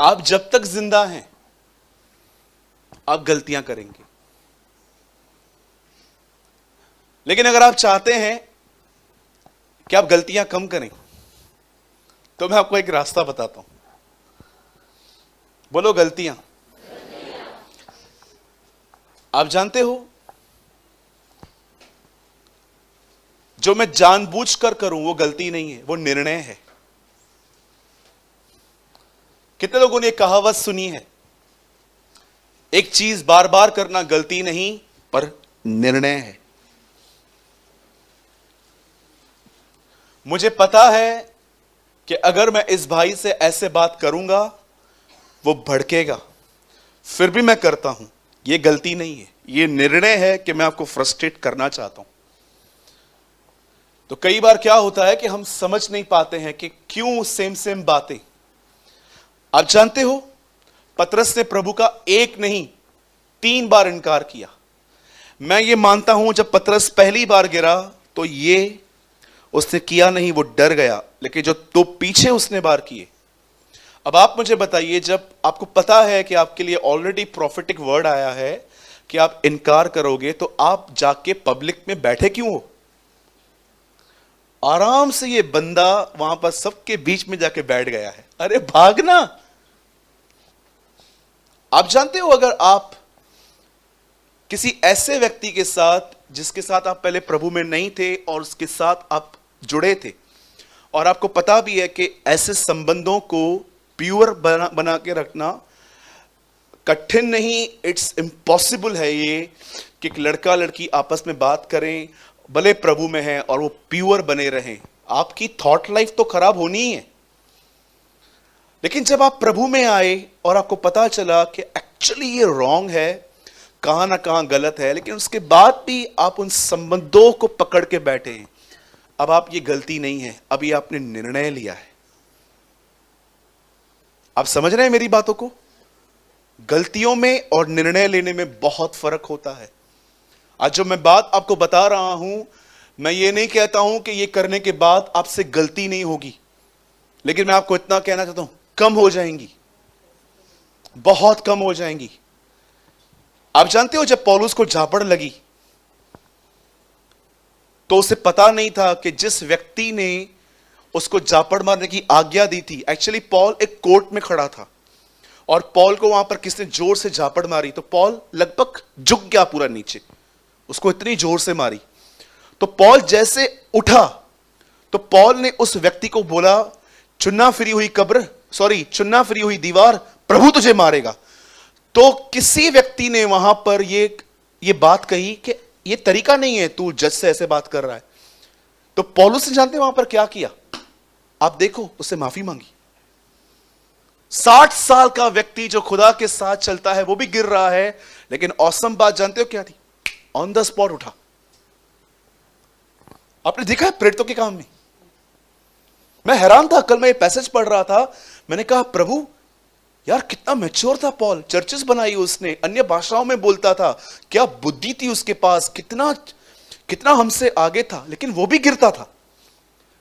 आप जब तक जिंदा हैं आप गलतियां करेंगे, लेकिन अगर आप चाहते हैं कि आप गलतियां कम करें तो मैं आपको एक रास्ता बताता हूं। बोलो गलतियां। आप जानते हो जो मैं जानबूझकर करूं वो गलती नहीं है, वो निर्णय है। कितने लोगों ने एक कहावत सुनी है, एक चीज बार बार करना गलती नहीं पर निर्णय है। मुझे पता है कि अगर मैं इस भाई से ऐसे बात करूंगा वो भड़केगा, फिर भी मैं करता हूं। यह गलती नहीं है, यह निर्णय है कि मैं आपको फ्रस्ट्रेट करना चाहता हूं। तो कई बार क्या होता है कि हम समझ नहीं पाते हैं कि क्यों सेम सेम बातें। आप जानते हो पतरस ने प्रभु का एक नहीं 3 बार इनकार किया। मैं ये मानता हूं जब पतरस पहली बार गिरा तो ये उसने किया नहीं, वो डर गया, लेकिन जो 2 पीछे उसने बार किए। अब आप मुझे बताइए, जब आपको पता है कि आपके लिए ऑलरेडी प्रॉफिटिक वर्ड आया है कि आप इनकार करोगे, तो आप जाके पब्लिक में बैठे क्यों हो? आराम से ये बंदा वहां पर सबके बीच में जाके बैठ गया है। अरे भागना। आप जानते हो अगर आप किसी ऐसे व्यक्ति के साथ जिसके साथ आप पहले प्रभु में नहीं थे और उसके साथ आप जुड़े थे, और आपको पता भी है कि ऐसे संबंधों को प्योर बना के रखना कठिन नहीं, इट्स इम्पॉसिबल है ये कि एक लड़का लड़की आपस में बात करें, भले प्रभु में है और वो प्योर बने रहें। आपकी थॉट लाइफ तो खराब होनी ही है। लेकिन जब आप प्रभु में आए और आपको पता चला कि एक्चुअली ये रॉन्ग है, कहां ना कहां गलत है, लेकिन उसके बाद भी आप उन संबंधों को पकड़ के बैठे हैं, अब आप ये गलती नहीं है, अब ये आपने निर्णय लिया है। आप समझ रहे हैं मेरी बातों को? गलतियों में और निर्णय लेने में बहुत फर्क होता है। आज जो मैं बात आपको बता रहा हूं, मैं ये नहीं कहता हूं कि ये करने के बाद आपसे गलती नहीं होगी, लेकिन मैं आपको इतना कहना चाहता हूं, कम हो जाएंगी, बहुत कम हो जाएंगी। आप जानते हो जब पौलुस को झापड़ लगी तो उसे पता नहीं था कि जिस व्यक्ति ने उसको झापड़ मारने की आज्ञा दी थी, एक्चुअली पॉल एक कोर्ट में खड़ा था और पॉल को वहां पर किसने जोर से झापड़ मारी तो पॉल लगभग झुक गया पूरा नीचे, उसको इतनी जोर से मारी। तो पॉल जैसे उठा तो पॉल ने उस व्यक्ति को बोला, चुन्ना फिरी हुई दीवार, प्रभु तुझे मारेगा। तो किसी व्यक्ति ने वहां पर ये बात कही कि ये तरीका नहीं है, तू जज से ऐसे बात कर रहा है। तो पौलुस ने जानते वहां पर क्या किया? आप देखो, उससे माफी मांगी। 60 साल का व्यक्ति जो खुदा के साथ चलता है वो भी गिर रहा है, लेकिन औसम बात जानते हो क्या थी? ऑन द स्पॉट उठा। आपने देखा है प्रेरितों के काम में? मैं हैरान था, कल मैं ये पैसेज पढ़ रहा था, मैंने कहा प्रभु यार कितना मैच्योर था पॉल, चर्चेस बनाई उसने, अन्य भाषाओं में बोलता था, क्या बुद्धि थी उसके पास, कितना हमसे आगे था, लेकिन वो भी गिरता था।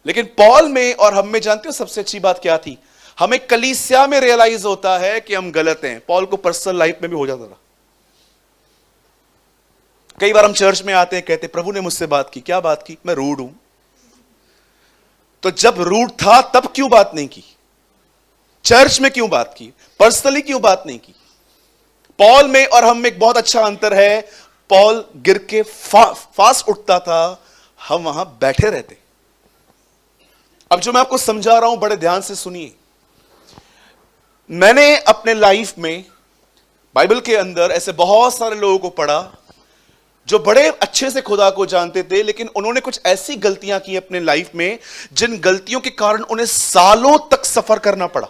लेकिन पॉल में और हम में जानते हो सबसे अच्छी बात क्या थी? हमें कलीसिया में रियलाइज होता है कि हम गलत हैं। पॉल को पर्सनल लाइफ में भी हो जाता था। कई बार हम चर्च में आते हैं, कहते प्रभु ने मुझसे बात की। क्या बात की? मैं रूड हूं। तो जब रूड था तब क्यों बात नहीं की? चर्च में क्यों बात की? पर्सनली क्यों बात नहीं की? पॉल में और हम में एक बहुत अच्छा अंतर है। पॉल गिर के फास्ट उठता था, हम वहां बैठे रहते। अब जो मैं आपको समझा रहा हूं बड़े ध्यान से सुनिए। मैंने अपने लाइफ में बाइबल के अंदर ऐसे बहुत सारे लोगों को पढ़ा जो बड़े अच्छे से खुदा को जानते थे, लेकिन उन्होंने कुछ ऐसी गलतियां की अपने लाइफ में जिन गलतियों के कारण उन्हें सालों तक सफर करना पड़ा।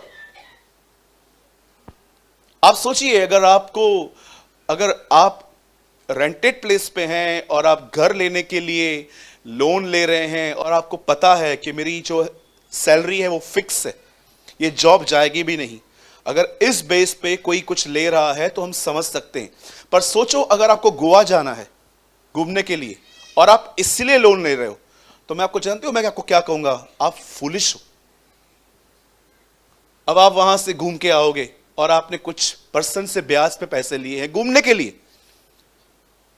आप सोचिए, अगर आप रेंटेड प्लेस पे हैं और आप घर लेने के लिए लोन ले रहे हैं और आपको पता है कि मेरी जो सैलरी है वो फिक्स है, ये जॉब जाएगी भी नहीं, अगर इस बेस पे कोई कुछ ले रहा है तो हम समझ सकते हैं। पर सोचो अगर आपको गोवा जाना है घूमने के लिए और आप इसलिए लोन ले रहे हो, तो मैं आपको जानते हो मैं आपको क्या कहूंगा? आप फुलिश हो। अब आप वहां से घूम के आओगे, और आपने कुछ पर्सन से ब्याज पे पैसे लिए हैं घूमने के लिए,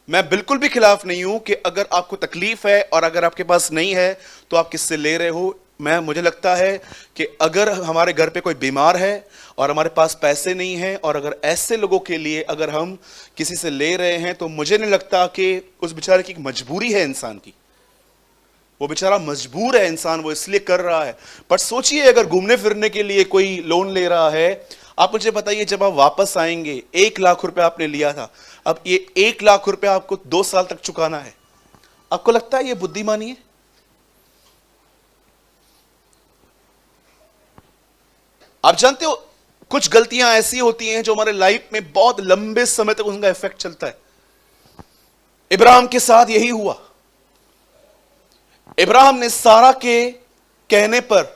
मैं बिल्कुल भी खिलाफ नहीं हूं कि अगर आपको तकलीफ है और अगर आपके पास नहीं है तो आप किससे ले रहे हो। मुझे लगता है कि अगर हमारे घर पे कोई बीमार है और हमारे पास पैसे नहीं हैं और अगर ऐसे लोगों के लिए अगर हम किसी से ले रहे हैं तो मुझे नहीं लगता कि उस बेचारे की मजबूरी है इंसान की, वो बेचारा मजबूर है इंसान, वो इसलिए कर रहा है। पर सोचिए अगर घूमने फिरने के लिए कोई लोन ले रहा है, आप मुझे बताइए जब आप वापस आएंगे 1 लाख रुपए आपने लिया था, अब ये 1 लाख रुपए आपको 2 साल तक चुकाना है, आपको लगता है ये बुद्धिमानी है? आप जानते हो कुछ गलतियां ऐसी होती हैं जो हमारे लाइफ में बहुत लंबे समय तक उनका इफेक्ट चलता है। इब्राहिम के साथ यही हुआ। इब्राहिम ने सारा के कहने पर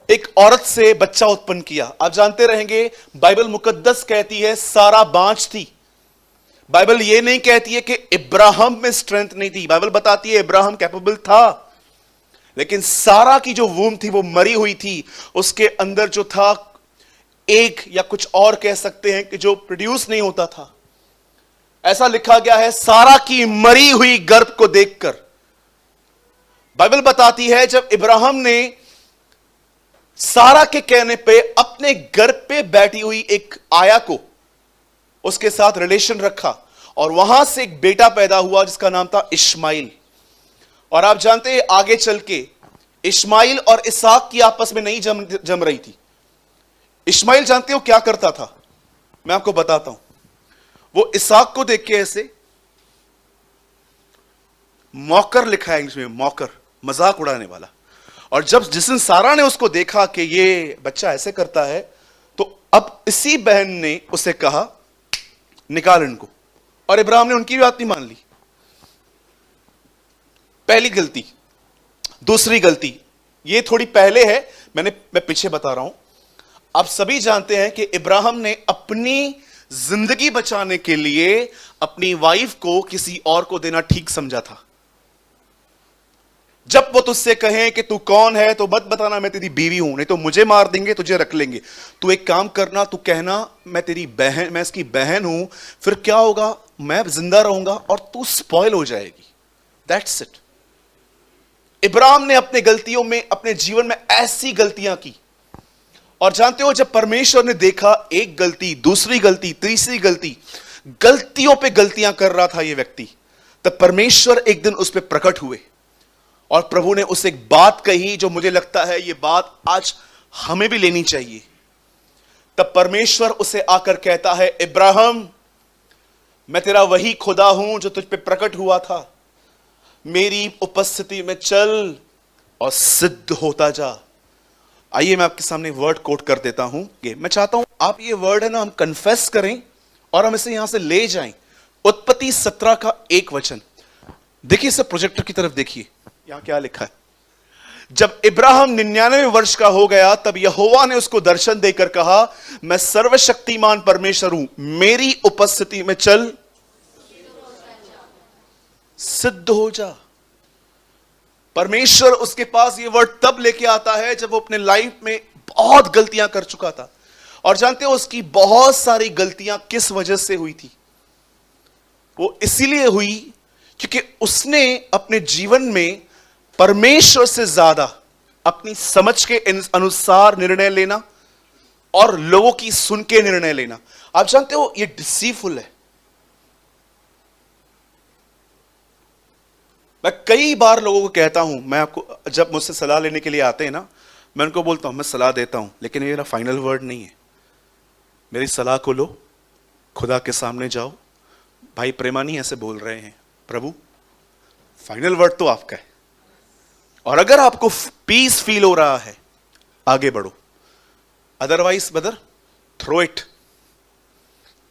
एक औरत से बच्चा उत्पन्न किया। आप जानते रहेंगे बाइबल मुकद्दस कहती है सारा बांझ थी। बाइबल यह नहीं कहती है कि इब्राहिम में स्ट्रेंथ नहीं थी, बाइबल बताती है इब्राहिम कैपेबल था, लेकिन सारा की जो वूम थी वो मरी हुई थी, उसके अंदर जो था एक या कुछ और कह सकते हैं कि जो प्रोड्यूस नहीं होता था। ऐसा लिखा गया है सारा की मरी हुई गर्भ को देखकर। बाइबल बताती है जब इब्राहिम ने सारा के कहने पे अपने गर्भ पे बैठी हुई एक आया को उसके साथ रिलेशन रखा और वहां से एक बेटा पैदा हुआ जिसका नाम था इश्माइल। और आप जानते हैं आगे चल के इश्माइल और इसहाक की आपस में नहीं जम रही थी। इश्माइल जानते हो क्या करता था? मैं आपको बताता हूं। वो इसहाक को देख के ऐसे मौकर लिखा है इंग्लिश में, मौकर, मजाक उड़ाने वाला। और जब जिस दिन सारा ने उसको देखा कि ये बच्चा ऐसे करता है तो अब इसी बहन ने उसे कहा निकाल इनको, और इब्राहिम ने उनकी बात नहीं मान ली। पहली गलती। दूसरी गलती ये थोड़ी पहले है, मैं पीछे बता रहा हूं। आप सभी जानते हैं कि इब्राहिम ने अपनी जिंदगी बचाने के लिए अपनी वाइफ को किसी और को देना ठीक समझा था। जब वो तुझसे कहें कि तू कौन है तो मत बताना मैं तेरी बीवी हूं, नहीं तो मुझे मार देंगे, तुझे रख लेंगे। तू एक काम करना, तू कहना मैं तेरी बहन, मैं इसकी बहन हूं, फिर क्या होगा, मैं जिंदा रहूंगा और तू स्पॉइल हो जाएगी। That's it. इब्राहिम ने अपने गलतियों में, अपने जीवन में ऐसी गलतियां की, और जानते हो जब परमेश्वर ने देखा एक गलती, दूसरी गलती, तीसरी गलती, गलतियों पे गलतियां कर रहा था ये व्यक्ति, तब परमेश्वर एक दिन उस पर प्रकट हुए और प्रभु ने उसे एक बात कही जो मुझे लगता है ये बात आज हमें भी लेनी चाहिए। तब परमेश्वर उसे आकर कहता है इब्राहिम, मैं तेरा वही खुदा हूं जो तुझ पे प्रकट हुआ था, मेरी उपस्थिति में चल और सिद्ध होता जा। आइए मैं आपके सामने वर्ड कोट कर देता हूं। मैं चाहता हूं आप ये वर्ड है ना हम कन्फेस करें और हम इसे यहां से ले जाएं। उत्पत्ति 17 का 1 वचन देखिए, इसे प्रोजेक्टर की तरफ देखिए, यहां क्या लिखा है। जब इब्राहिम 99 वर्ष का हो गया तब यहोवा ने उसको दर्शन देकर कहा, मैं सर्वशक्तिमान परमेश्वर हूं, मेरी उपस्थिति में चल सिद्ध हो जा। परमेश्वर उसके पास ये वर्ड तब लेके आता है जब वो अपने लाइफ में बहुत गलतियां कर चुका था। और जानते हो उसकी बहुत सारी गलतियां किस वजह से हुई थी? वो इसीलिए हुई क्योंकि उसने अपने जीवन में परमेश्वर से ज्यादा अपनी समझ के अनुसार निर्णय लेना और लोगों की सुन के निर्णय लेना। आप जानते हो ये डिसीवफुल है। मैं कई बार लोगों को कहता हूं, मैं आपको जब मुझसे सलाह लेने के लिए आते हैं ना, मैं उनको बोलता हूं मैं सलाह देता हूं लेकिन ये मेरा फाइनल वर्ड नहीं है। मेरी सलाह को लो, खुदा के सामने जाओ, भाई प्रेमानी ऐसे बोल रहे हैं, प्रभु फाइनल वर्ड तो आपका है, और अगर आपको पीस फील हो रहा है आगे बढ़ो, अदरवाइज ब्रदर थ्रो इट,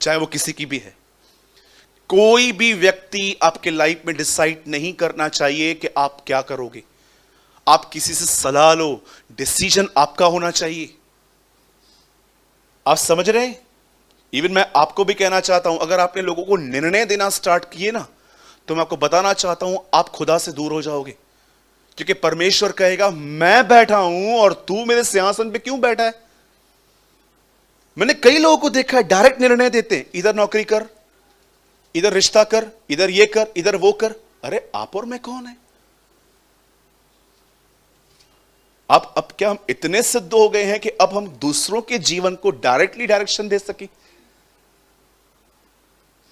चाहे वो किसी की भी है। कोई भी व्यक्ति आपके लाइफ में डिसाइड नहीं करना चाहिए कि आप क्या करोगे। आप किसी से सलाह लो, डिसीजन आपका होना चाहिए। आप समझ रहे हैं? इवन मैं आपको भी कहना चाहता हूं, अगर आपने लोगों को निर्णय देना स्टार्ट किए ना, तो मैं आपको बताना चाहता हूं आप खुदा से दूर हो जाओगे, क्योंकि परमेश्वर कहेगा मैं बैठा हूं और तू मेरे सिंहासन पे क्यों बैठा है? मैंने कई लोगों को देखा है डायरेक्ट निर्णय देते हैं, इधर नौकरी कर, इधर रिश्ता कर, इधर ये कर, इधर वो कर। अरे आप और मैं कौन है? अब क्या हम इतने सिद्ध हो गए हैं कि अब हम दूसरों के जीवन को डायरेक्टली डायरेक्शन दे सके?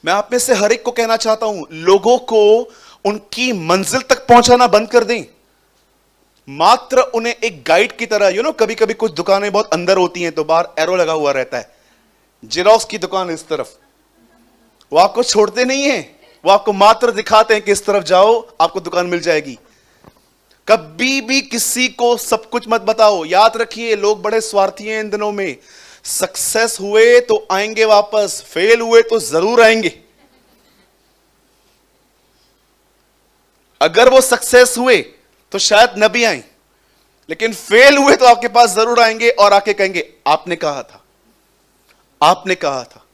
मैं आप में से हर एक को कहना चाहता हूं, लोगों को उनकी मंजिल तक पहुंचाना बंद कर दें, मात्र उन्हें एक गाइड की तरह। कभी कभी कुछ दुकानें बहुत अंदर होती हैं तो बाहर एरो लगा हुआ रहता है, जेरोक्स की दुकान इस तरफ, वो आपको छोड़ते नहीं है, वो आपको मात्र दिखाते हैं कि इस तरफ जाओ आपको दुकान मिल जाएगी। कभी भी किसी को सब कुछ मत बताओ। याद रखिए, लोग बड़े स्वार्थी हैं इन दिनों में। सक्सेस हुए तो आएंगे वापस, फेल हुए तो जरूर आएंगे। अगर वो सक्सेस हुए तो शायद न भी आए, लेकिन फेल हुए तो आपके पास जरूर आएंगे और आके कहेंगे आपने कहा था, आपने कहा था।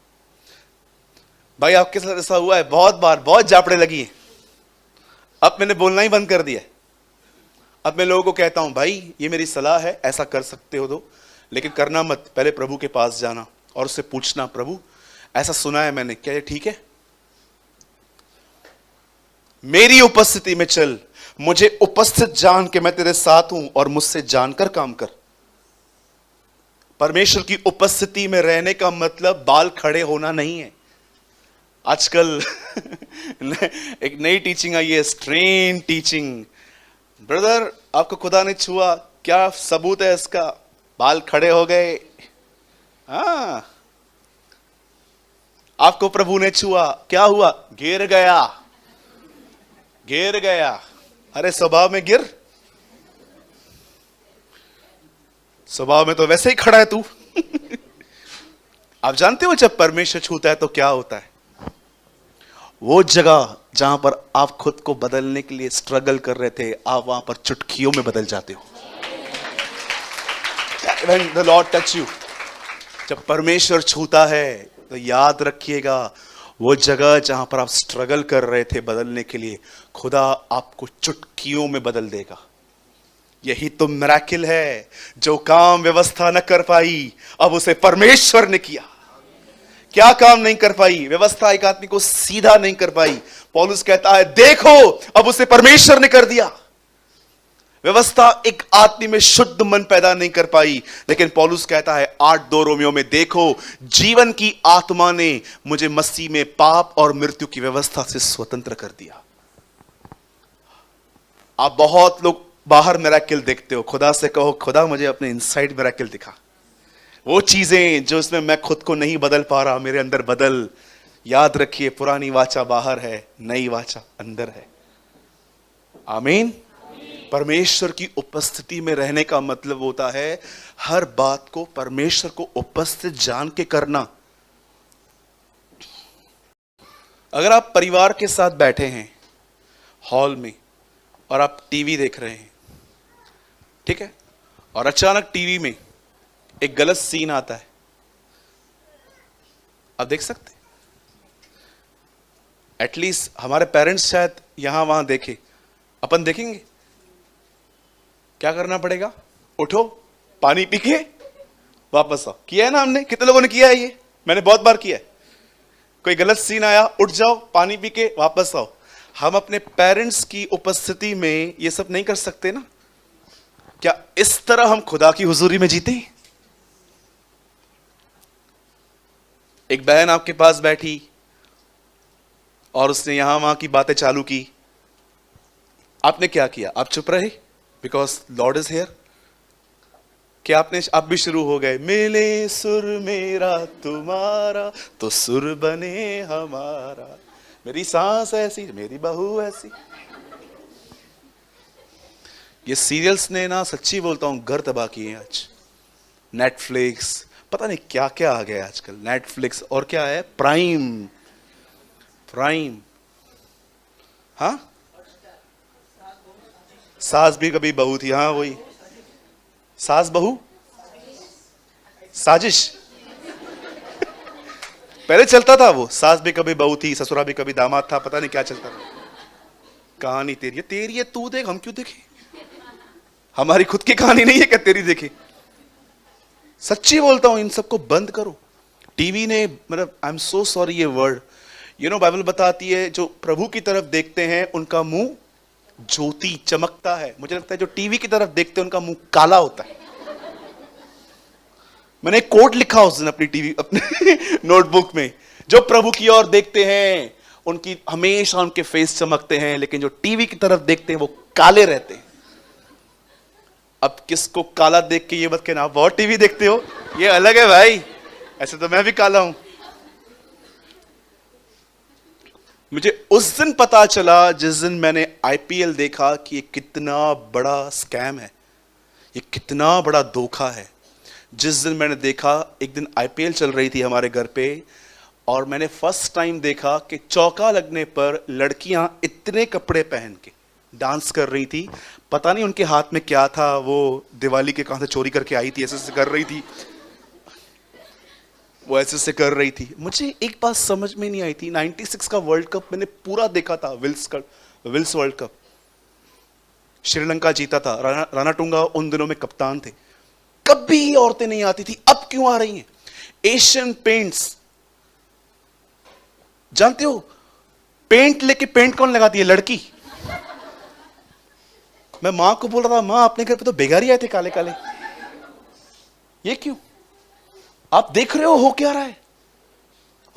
भाई आपके साथ ऐसा हुआ है बहुत बार, बहुत जापड़े लगी हैं। अब मैंने बोलना ही बंद कर दिया है। अब मैं लोगों को कहता हूं, भाई ये मेरी सलाह है, ऐसा कर सकते हो तो, लेकिन करना मत। पहले प्रभु के पास जाना और उससे पूछना, प्रभु ऐसा सुना है मैंने, क्या ये ठीक है? मेरी उपस्थिति में चल, मुझे उपस्थित जान के मैं तेरे साथ हूं और मुझसे जानकर काम कर। परमेश्वर की उपस्थिति में रहने का मतलब बाल खड़े होना नहीं है। आजकल एक नई टीचिंग आई है, स्ट्रेन टीचिंग। ब्रदर आपको खुदा ने छुआ, क्या सबूत है इसका? बाल खड़े हो गए। हाँ, आपको प्रभु ने छुआ, क्या हुआ? गिर गया, गिर गया। अरे स्वभाव में गिर, स्वभाव में तो वैसे ही खड़ा है तू। आप जानते हो जब परमेश्वर छूता है तो क्या होता है? वो जगह जहां पर आप खुद को बदलने के लिए स्ट्रगल कर रहे थे, आप वहां पर चुटकियों में बदल जाते हो। When the Lord touch you, जब परमेश्वर छूता है तो याद रखिएगा, वो जगह जहां पर आप स्ट्रगल कर रहे थे बदलने के लिए, खुदा आपको चुटकियों में बदल देगा। यही तो मिरेकल है। जो काम व्यवस्था न कर पाई, अब उसे परमेश्वर ने किया। क्या काम नहीं कर पाई? व्यवस्था एक आदमी को सीधा नहीं कर पाई। पौलुस कहता है, देखो अब उसे परमेश्वर ने कर दिया। व्यवस्था एक आदमी में शुद्ध मन पैदा नहीं कर पाई, लेकिन पौलुस कहता है 8:2 रोमियो में, देखो जीवन की आत्मा ने मुझे मसीह में पाप और मृत्यु की व्यवस्था से स्वतंत्र कर दिया। आप बहुत लोग बाहर मिरेकल देखते हो, खुदा से कहो, खुदा मुझे अपने इनसाइड मिरेकल दिखा। वो चीजें जो इसमें मैं खुद को नहीं बदल पा रहा, मेरे अंदर बदल। याद रखिए, पुरानी वाचा बाहर है, नई वाचा अंदर है। आमीन। परमेश्वर की उपस्थिति में रहने का मतलब होता है हर बात को परमेश्वर को उपस्थित जान के करना। अगर आप परिवार के साथ बैठे हैं हॉल में और आप टीवी देख रहे हैं, ठीक है, और अचानक टीवी में एक गलत सीन आता है, आप देख सकते? एटलीस्ट हमारे पेरेंट्स शायद यहां वहां देखे, अपन देखेंगे? क्या करना पड़ेगा? उठो, पानी पी के वापस आओ। किया है ना हमने? कितने लोगों ने किया है ये? मैंने बहुत बार किया है। कोई गलत सीन आया, उठ जाओ, पानी पी के वापस आओ। हम अपने पेरेंट्स की उपस्थिति में ये सब नहीं कर सकते ना? क्या इस तरह हम खुदा की हुजूरी में जीते? एक बहन आपके पास बैठी और उसने यहां वहां की बातें चालू की, आपने क्या किया? आप चुप रहे बिकॉज लॉर्ड इज हियर? क्या आपने आप भी शुरू हो गए, मिले सुर मेरा तुम्हारा तो सुर बने हमारा, मेरी सांस ऐसी मेरी बहू ऐसी। ये सीरियल्स ने ना, सच्ची बोलता हूं, घर तबाह किए हैं आज। नेटफ्लिक्स, पता नहीं क्या क्या आ गया आजकल। नेटफ्लिक्स और क्या है, प्राइम, प्राइम। हाँ, सास भी कभी बहू थी। हाँ वही, सास बहू साजिश। पहले चलता था वो, सास भी कभी बहू थी, ससुरा भी कभी दामाद था, पता नहीं क्या चलता था। कहानी तेरी है, तू देख, हम क्यों देखे? हमारी खुद की कहानी नहीं है क्या तेरी देखे? सच्ची बोलता हूं, इन सबको बंद करो। टीवी ने, मतलब आई एम सो सॉरी ये वर्ड, बाइबल बताती है जो प्रभु की तरफ देखते हैं उनका मुंह ज्योति चमकता है। मुझे लगता है जो टीवी की तरफ देखते हैं उनका मुंह काला होता है। मैंने एक कोट लिखा उस दिन अपने नोटबुक में, जो प्रभु की ओर देखते हैं उनकी हमेशा उनके फेस चमकते हैं, लेकिन जो टीवी की तरफ देखते हैं वो काले रहते हैं। अब किसको काला देख के ये मत कहना आप बहुत टीवी देखते हो, ये अलग है भाई, ऐसे तो मैं भी काला हूं। मुझे उस दिन पता चला जिस दिन मैंने आईपीएल देखा कि ये कितना बड़ा स्कैम है, ये कितना बड़ा धोखा है। जिस दिन मैंने देखा, एक दिन आईपीएल चल रही थी हमारे घर पे, और मैंने फर्स्ट टाइम देखा कि चौका लगने पर लड़कियां इतने कपड़े पहन के डांस कर रही थी। पता नहीं उनके हाथ में क्या था, वो दिवाली के कहां से चोरी करके आई थी, ऐसे कर रही थी, वो ऐसे कर रही थी। मुझे एक बात समझ में नहीं आई थी, 96 का वर्ल्ड कप मैंने पूरा देखा था, विल्स वर्ल्ड कप, श्रीलंका जीता था, राणा टूंगा उन दिनों में कप्तान थे। कभी औरतें नहीं आती थी, अब क्यों आ रही हैं? एशियन पेंट्स, जानते हो पेंट लेके पेंट कौन लगाती है? लड़की। मैं मां को बोल रहा था, मां अपने घर पे तो बेगारी आए थे काले काले, ये क्यों? आप देख रहे हो क्या रहा है।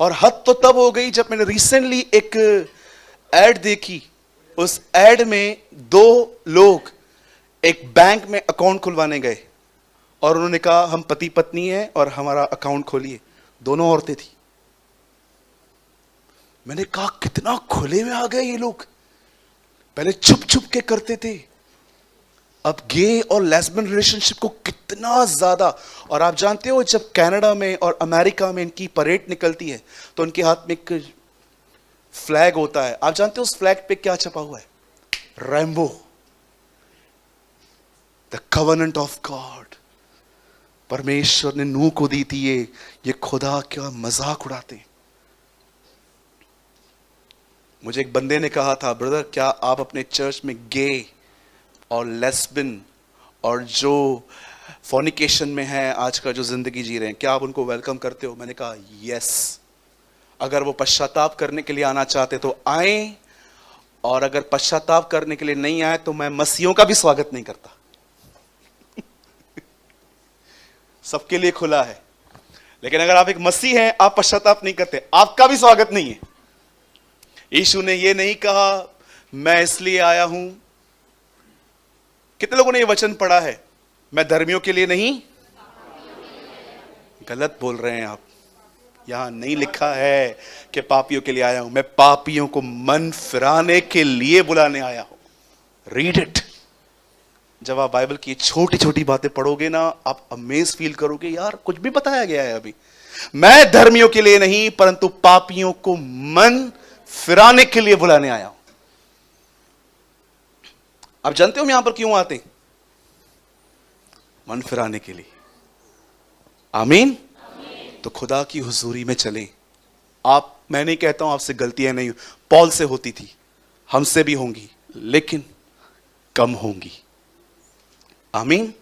और हद तो तब हो गई जब मैंने रिसेंटली एक एड देखी। उस एड में 2 लोग एक बैंक में अकाउंट खुलवाने गए और उन्होंने कहा हम पति पत्नी हैं और हमारा अकाउंट खोलिए। दोनों औरतें थी। मैंने कहा कितना खुले में आ गए ये लोग, पहले छुप छुप के करते थे, अब गे और लेस्बियन रिलेशनशिप को कितना ज्यादा। और आप जानते हो जब कनाडा में और अमेरिका में इनकी परेड निकलती है तो उनके हाथ में एक फ्लैग होता है। आप जानते हो उस फ्लैग पे क्या छपा हुआ है? Rambo, the covenant of God. परमेश्वर ने नूह को दी थी ये खुदा क्या मजाक उड़ाते हैं। मुझे एक बंदे ने कहा था, ब्रदर क्या आप अपने चर्च में गे और लेस्बियन और जो फॉर्निकेशन में है आज का जो जिंदगी जी रहे हैं, क्या आप उनको वेलकम करते हो? मैंने कहा यस। अगर वो पश्चाताप करने के लिए आना चाहते तो आए, और अगर पश्चाताप करने के लिए नहीं आए तो मैं मसीहों का भी स्वागत नहीं करता। सबके लिए खुला है। लेकिन अगर आप एक मसीह हैं, आप पश्चाताप नहीं करते, आपका भी स्वागत नहीं है। यीशु ने ये नहीं कहा मैं इसलिए आया हूं। कितने लोगों ने ये वचन पढ़ा है, मैं धर्मियों के लिए नहीं? गलत बोल रहे हैं आप। यहां नहीं लिखा है कि पापियों के लिए आया हूं, मैं पापियों को मन फिराने के लिए बुलाने आया हूं। Read it. जब आप बाइबल की छोटी छोटी बातें पढ़ोगे ना, आप अमेज फील करोगे, यार कुछ भी बताया गया है अभी। मैं धर्मियों के लिए नहीं परंतु पापियों को मन फिराने के लिए बुलाने आया हूं। आप जानते हो हम यहां पर क्यों आते हैं? मन फिराने के लिए। आमीन। तो खुदा की हुजूरी में चलें। मैं नहीं कहता हूं आपसे गलतियां नहीं, पौल से होती थी, हमसे भी होंगी, लेकिन कम होंगी। आमीन।